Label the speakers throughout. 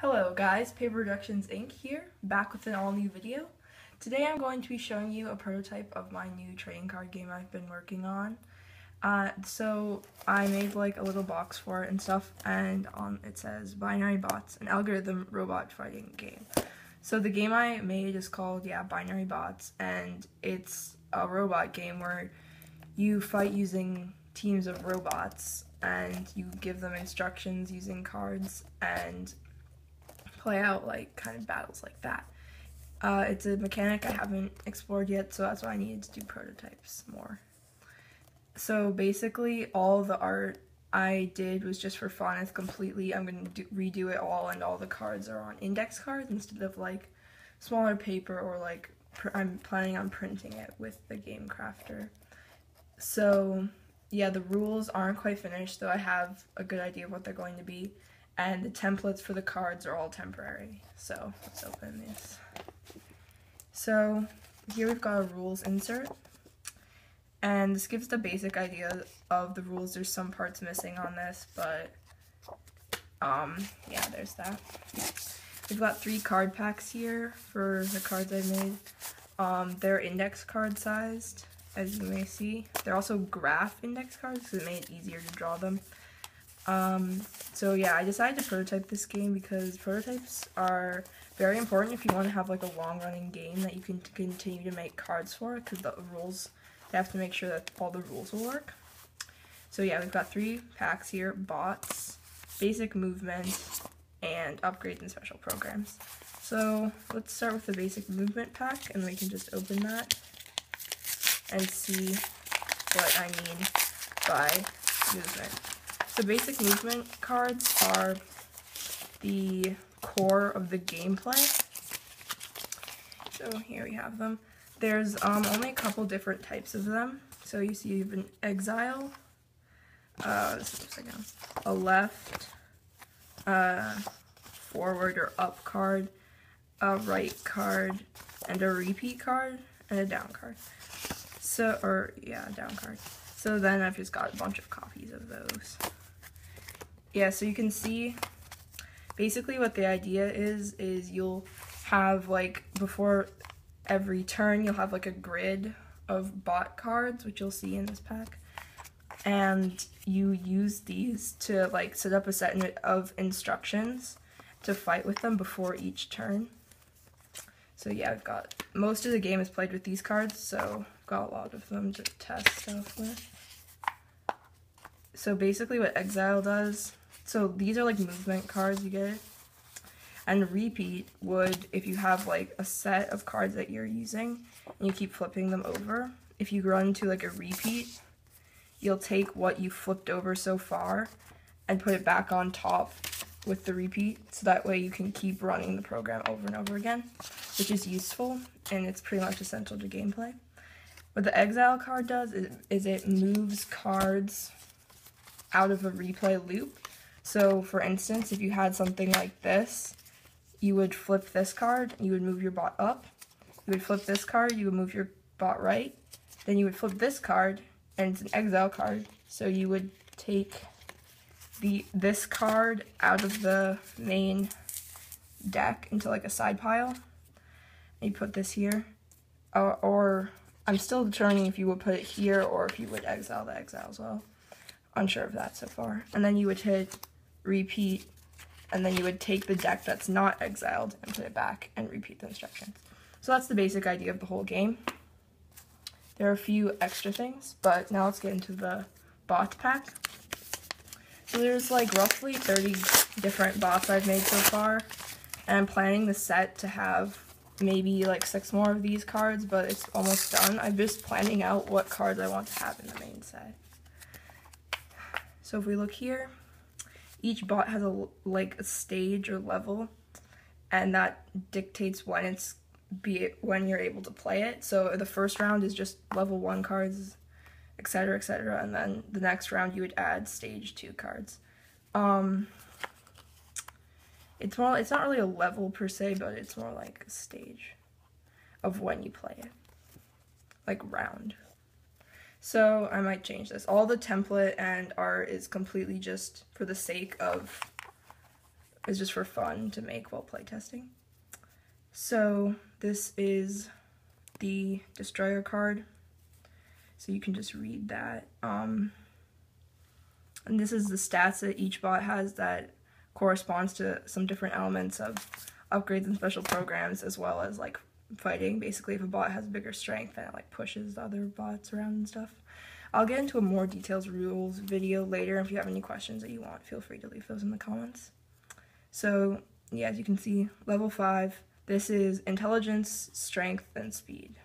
Speaker 1: Hello guys, Paper Productions Inc. here, back with an all-new video. Today I'm going to be showing you a prototype of my new trading card game I've been working on. So I made like a little box for it and stuff, and it says Binary Bots, an algorithm robot fighting game. So the game I made is called, Binary Bots, and it's a robot game where you fight using teams of robots, and you give them instructions using cards, and play out like kind of battles like that. It's a mechanic I haven't explored yet, so that's why I needed to do prototypes more. So basically all the art I did was just for fun. It's completely, I'm going to redo it all, and all the cards are on index cards instead of like smaller paper, or like I'm planning on printing it with the Game Crafter. So yeah, the rules aren't quite finished, though I have a good idea of what they're going to be. And the templates for the cards are all temporary. So let's open this. So here we've got a rules insert. And this gives the basic idea of the rules. There's some parts missing on this, but yeah, there's that. We've got 3 card packs here for the cards I've made. They're index card sized, as you may see. They're also graph index cards, so it made it easier to draw them. So yeah, I decided to prototype this game because prototypes are very important if you want to have like a long-running game that you can continue to make cards for, because the rules, they have to make sure that all the rules will work. So yeah, we've got 3 packs here: bots, basic movement, and upgrades and special programs. So let's start with the basic movement pack, and we can just open that and see what I mean by movement. So basic movement cards are the core of the gameplay. So here we have them. There's only a couple different types of them. So you see you have an exile, a left, forward or up card, a right card, and a repeat card, and a down card. Down card. So then I've just got a bunch of copies of those. Yeah, so you can see basically what the idea is you'll have, like, before every turn, you'll have like a grid of bot cards, which you'll see in this pack, and you use these to like set up a set of instructions to fight with them before each turn. So yeah, I've got most of the game is played with these cards, so I've got a lot of them to test stuff with. So basically what exile does, so these are like movement cards you get, and repeat would, if you have like a set of cards that you're using and you keep flipping them over, if you run to like a repeat, you'll take what you flipped over so far and put it back on top with the repeat, so that way you can keep running the program over and over again, which is useful, and it's pretty much essential to gameplay. What the exile card does is it moves cards out of a replay loop. So for instance, if you had something like this, you would flip this card, you would move your bot up, you would flip this card, you would move your bot right, then you would flip this card, and it's an exile card, so you would take this card out of the main deck into like a side pile, and you put this here, or I'm still determining if you would put it here or if you would exile the exile as well. Unsure of that so far. And then you would hit repeat, and then you would take the deck that's not exiled and put it back and repeat the instructions. So that's the basic idea of the whole game. There are a few extra things, but now let's get into the bot pack. So there's like roughly 30 different bots I've made so far, and I'm planning the set to have maybe like 6 more of these cards, but it's almost done. I'm just planning out what cards I want to have in the main set. So if we look here, each bot has a stage or level, and that dictates when when you're able to play it. So the first round is just level 1 cards, etc., etc., and then the next round you would add stage 2 cards. It's not really a level per se, but it's more like a stage of when you play it, like round. So I might change this. All the template and art is completely just for the sake of is just for fun to make while playtesting. So this is the Destroyer card. So you can just read that. And this is the stats that each bot has that corresponds to some different elements of upgrades and special programs, as well as like fighting. Basically, if a bot has bigger strength, then it like pushes the other bots around and stuff. I'll get into a more details rules video later. If you have any questions that you want, feel free to leave those in the comments. So yeah, as you can see, level 5, this is intelligence, strength, and speed.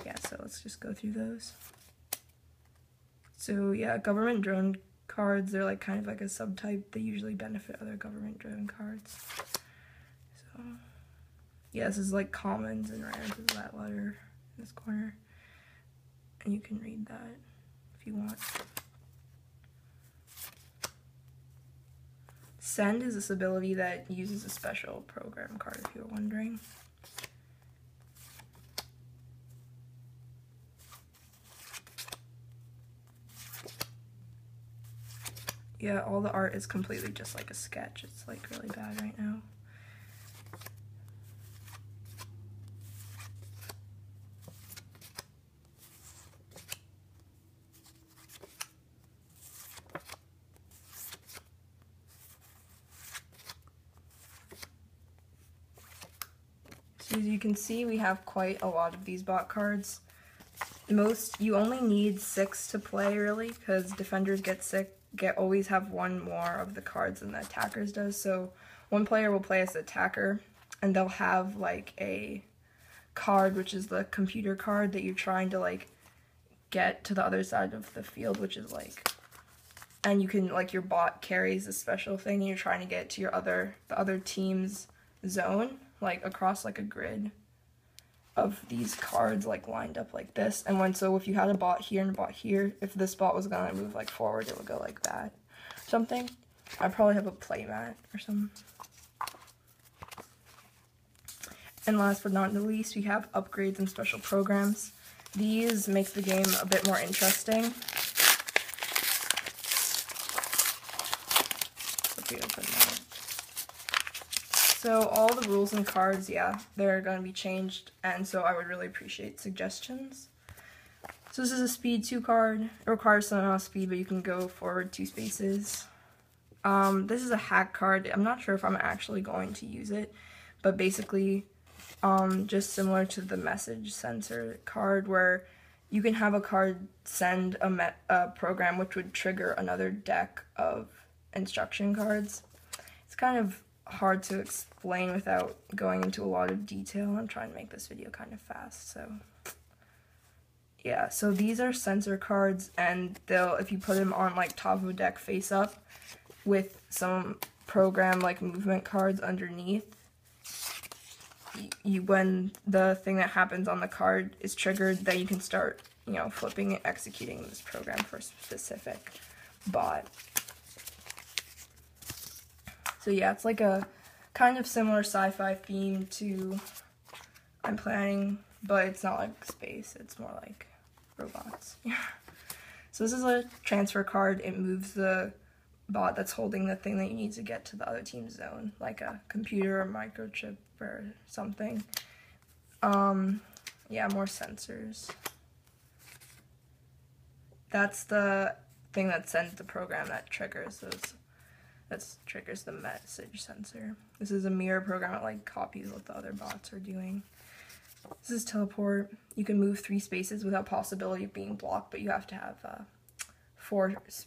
Speaker 1: Yeah, so let's just go through those. So yeah, government drone cards, they're like kind of like a subtype. They usually benefit other government drone cards. So yeah, this is like commons and rares is that letter in this corner. And you can read that if you want. Send is this ability that uses a special program card, if you're wondering. Yeah, all the art is completely just like a sketch. It's like really bad right now. So as you can see, we have quite a lot of these bot cards. You only need 6 to play really, because defenders always have one more of the cards than the attackers does. So one player will play as the attacker, and they'll have like a card, which is the computer card that you're trying to like get to the other side of the field, which is like, and you can like, your bot carries a special thing and you're trying to get to the other team's zone, like across like a grid of these cards like lined up like this. And so if you had a bot here and a bot here, if this bot was gonna move like forward, it would go like that. Something. I'd probably have a playmat or something. And last but not least, we have upgrades and special programs. These make the game a bit more interesting. If we open that. So all the rules and cards, yeah, they're going to be changed, and so I would really appreciate suggestions. So this is a speed 2 card. It requires some amount of speed, but you can go forward 2 spaces. This is a hack card. I'm not sure if I'm actually going to use it, but basically just similar to the message sensor card, where you can have a card send a program which would trigger another deck of instruction cards. It's kind of hard to explain without going into a lot of detail. I'm trying to make this video kind of fast, so yeah. So these are sensor cards, and if you put them on like top of a deck face up with some program like movement cards underneath, when the thing that happens on the card is triggered, then you can start, flipping and executing this program for a specific bot. So yeah, it's like a kind of similar sci-fi theme to I'm Planning, but it's not like space, it's more like robots. Yeah. So this is a transfer card. It moves the bot that's holding the thing that you need to get to the other team's zone, like a computer or microchip or something. Yeah, more sensors. That's the thing that sends the program that triggers those. That triggers the message sensor. This is a mirror program that like copies what the other bots are doing. This is teleport. You can move 3 spaces without possibility of being blocked, but you have to have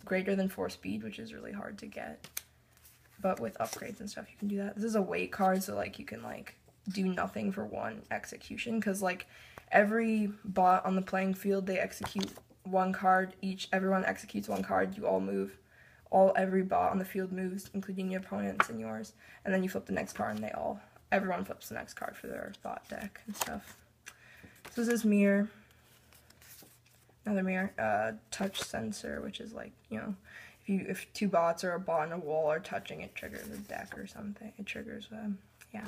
Speaker 1: greater than 4 speed, which is really hard to get. But with upgrades and stuff, you can do that. This is a wait card, so like you can like do nothing for 1 execution, because like every bot on the playing field, they execute 1 card each. Everyone executes 1 card. You all move. Every bot on the field moves, including your opponents and yours, and then you flip the next card, and everyone flips the next card for their bot deck and stuff. So this is mirror, another mirror, touch sensor, which is like, if 2 bots or a bot and a wall are touching, it triggers a deck or something. It triggers yeah.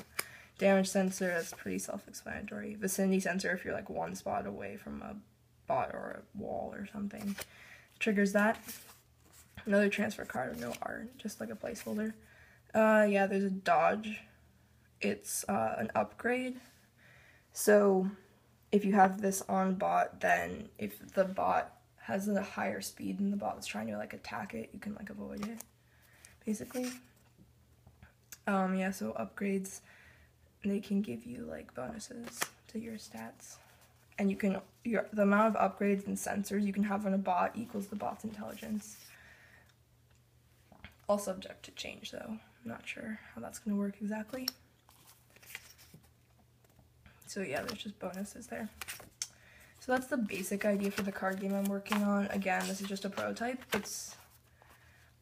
Speaker 1: Damage sensor, that's pretty self-explanatory. Vicinity sensor, if you're like 1 spot away from a bot or a wall or something, triggers that. Another transfer card with no art, just like a placeholder. Yeah, there's a dodge. It's an upgrade. So if you have this on bot, then if the bot has a higher speed than the bot that's trying to like attack it, you can like avoid it, basically. Yeah, so upgrades, they can give you like bonuses to your stats. And you can, the amount of upgrades and sensors you can have on a bot equals the bot's intelligence. All subject to change though. I'm not sure how that's going to work exactly. So yeah, there's just bonuses there. So that's the basic idea for the card game I'm working on. Again, this is just a prototype. It's,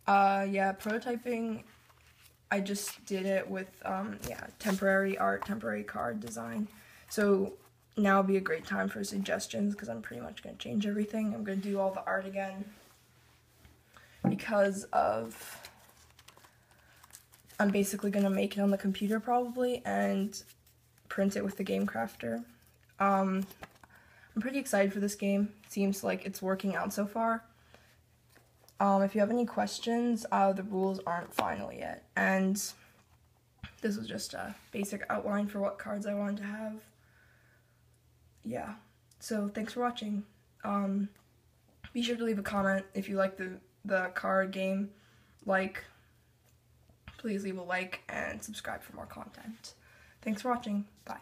Speaker 1: yeah, prototyping, I just did it with, yeah, temporary art, temporary card design. So now would be a great time for suggestions because I'm pretty much going to change everything. I'm going to do all the art again because of, I'm basically going to make it on the computer probably and print it with the Game Crafter. I'm pretty excited for this game. Seems like it's working out so far. If you have any questions, the rules aren't final yet. And this was just a basic outline for what cards I wanted to have. Yeah, so thanks for watching. Be sure to leave a comment if you like the card game. Please leave a like and subscribe for more content. Thanks for watching. Bye.